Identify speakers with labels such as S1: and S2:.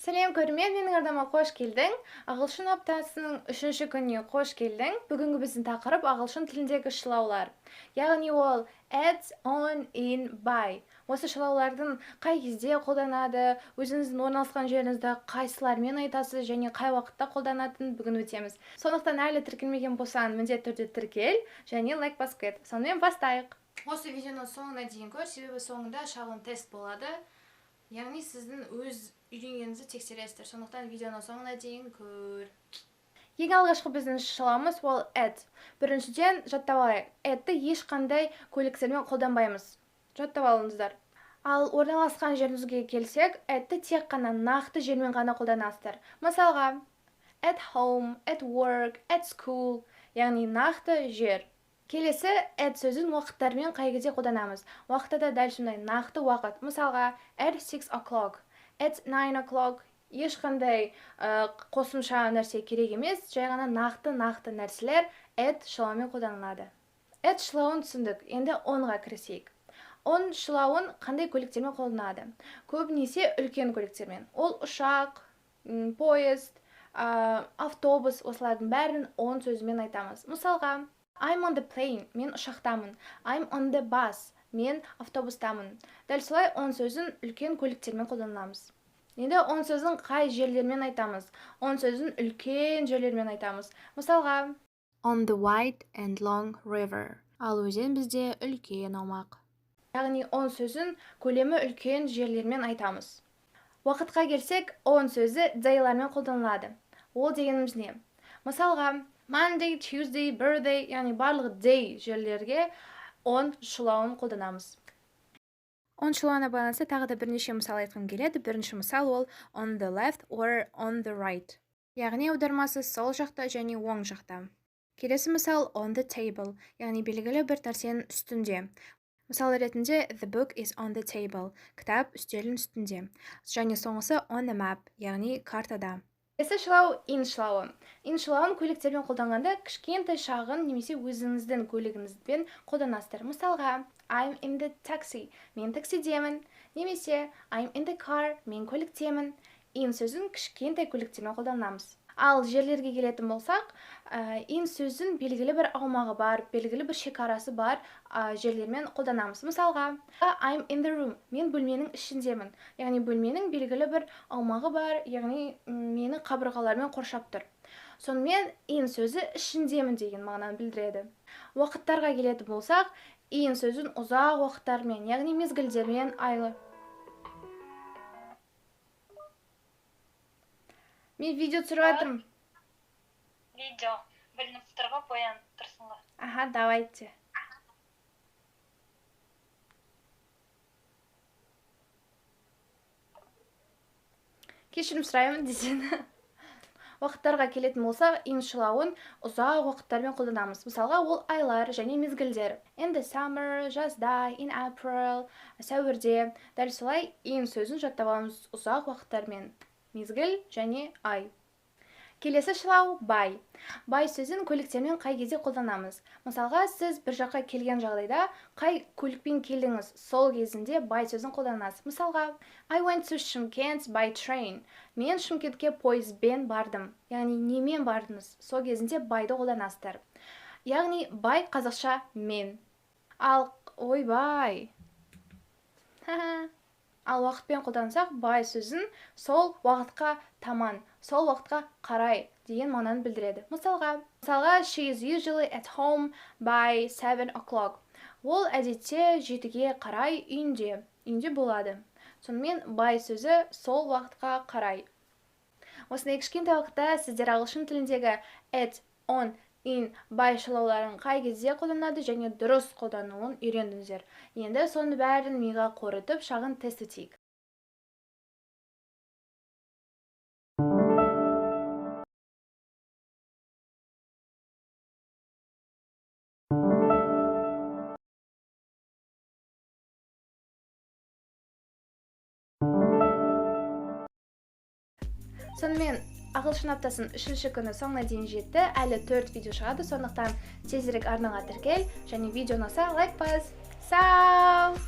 S1: Сәлем көрермен, менің арнама қош келдің. Ағылшын аптасының 3-ші күніне қош келдің. Бүгінгі біздің тақырып ағылшын тіліндегі шылаулар. Яғни ол at, on, in, by. Осы шылаулардың қай кезде қолданады, өзіңіздің орналасқан жеріңізді қайсылармен айтасыз және қай уақытта қолданатынын бүгін өтеміз. Сондықтан әлі тіркелмеген болсаң, міндетті түрде тіркел және лайк басып кет. Сонымен бастайық. Осы видеоны соңына дейін көр, себебі соңында шағын тест болады. Яғни сіздің өз үйренгеніңізді тексересіздер. Сондықтан видеоны соңына дейін көр. Ең алғашқы біздің шылауымыз ол at. Біріншіден жаттап алайық. Atты ешқандай көліктермен қолданбаймыз. Жаттап алыңыздар. Ал орналасқан жеріңізге келсек, atты тек қана нақты жермен ғана қолданасыздар. Мысалға, at home, at work, at school, яғни нақты жер. Келесі at сөзін уақыттармен қай кезде қолданамыз. Уақытта да дәл сондай нақты уақыт. Мысалға, at 6 o'clock, at 9 o'clock. Ешқандай қосымша нәрсе керек емес, жай ғана нақты нәрселер at шылауымен қолданылады. At шылауын түсіндік. Енді onға кірісейік. On шылауын қандай көліктермен қолданады? Көбінесе үлкен көліктермен. Ол ұшақ, поезд, автобус, осылардың бәрін on сөзімен айтамыз. Мысалға, I'm on the plane, мен ұшақтамын. I'm on the bus, мен автобустамын. Дәл солай on сөзін үлкен көліктермен қолданамыз. Енді on сөзін қай жерлермен айтамыз? On сөзін үлкен жерлермен айтамыз. Мысалға, on the wide and long river. Ал өзен бізде үлкен аумақ. Яғни on сөзін көлемі үлкен жерлермен айтамыз. Уақытқа келсек, on сөзі daylармен қолданылады. Ол дегеніміз не? Мысалға, Monday, Tuesday, birthday, яғни барлық day жерлерге on шылауын қолданамыз. On шылауына байланысты тағы да бірнеше мысал айтқым келеді. Бірінші мысал ол on the left or on the right. Яғни аудармасы сол жақта және оң жақта. Келесі мысал on the table, яғни белгілі бір нәрсенің үстінде. Мысал ретінде the book is on the table, кітап үстелдің үстінде. Және соңғысы on the map, яғни картада. Келесі шылау in шылауы. In шылауын көліктермен қолданғанда кішкентай шағын немесе өзіңіздің көлігіңізбен қолданасыздар. Мысалға, I'm in the taxi, мен таксидемін. Немесе I'm in the car, мен көліктемін. In сөзін кішкентай көліктермен қолданамыз. Ал жерлерге келетін болсақ, in сөзін белгілі бір аумағы бар, белгілі бір шекарасы бар жерлермен қолданамыз. Мысалға, I'm in the room, мен бөлменің ішіндемін. Яғни бөлменің белгілі бір аумағы бар, яғни мені қабырғалармен қоршап тұр. Сонымен in сөзі ішіндемін деген мағынаны білдіреді. Уақыттарға келетін болсақ, in сөзін ұзақ уақыттармен, яғни мезгілдермен, айлы. Мен видео түсіріп жатырмын.
S2: Видео. Білініп тұрға боянып тұрсың ғой.
S1: Аха, давайте. Кешірім сұраймын десең. Уақыттарға келетін болсақ, in шылауын ұзақ уақыттармен қолданамыз. Мысалға, ол айлар және мезгілдер. In the summer, жазда, in April, сәуірде. Дәл солай in сөзін жаттап аламыз ұзақ уақыттармен. Мезгіл және ай. Келесі шылау by. By сөзін көліктермен қай кезде қолданамыз? Мысалға, сіз бір жаққа келген жағдайда қай көлікпен келдіңіз? Сол кезінде by сөзін қолданасыз. Мысалға, I went to Шымкент by train. Мен Шымкентке пойызбен бардым. Яғни немен бардыңыз? Сол кезінде byды қолданасыздар. Яғни by қазақша мен. Ал ойбай. Ал уақытпен қолдансақ, by сөзін сол уақытқа таман, сол уақытқа қарай деген мағынаны білдіреді. Мысалға, she is usually at home by 7 o'clock. Ол әдетте 7-ге қарай үйінде болады. Сонымен by сөзі сол уақытқа қарай. Осындай кішкентай уақытта сіздер ағылшын тіліндегі at, on, in, by шылауларын қай кезде қолданады және дұрыс қолдануын үйрендіңіздер. Енді соны бәрін миға қорытып шағын тест өтейік. Сонымен ағылшын аптасының 3-ші күні соңына дейін жетті. Әлі 4 видео шығады, сондықтан тезірек арнаға тіркел және видео ұнаса лайк бас. Сау!